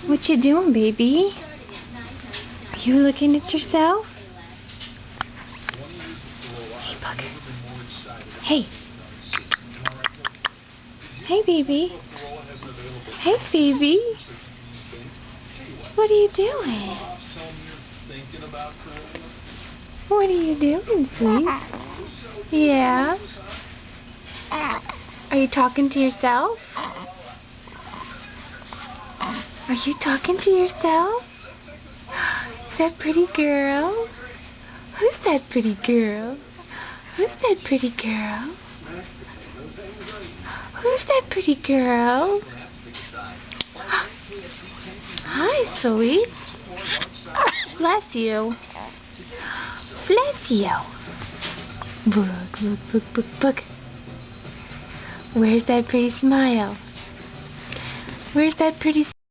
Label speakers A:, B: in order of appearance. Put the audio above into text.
A: What you doing, baby? Are you looking at yourself? Hey, Bugger. Hey. Hey, baby. Hey, baby. What are you doing? What are you doing, sweet? Yeah? Are you talking to yourself? Are you talking to yourself? Is that pretty girl? Who's that pretty girl? Who's that pretty girl? Who's that pretty girl? Hi, sweet. Bless you. Bless you. Look, look, look, look, look. Where's that pretty smile? Where's that pretty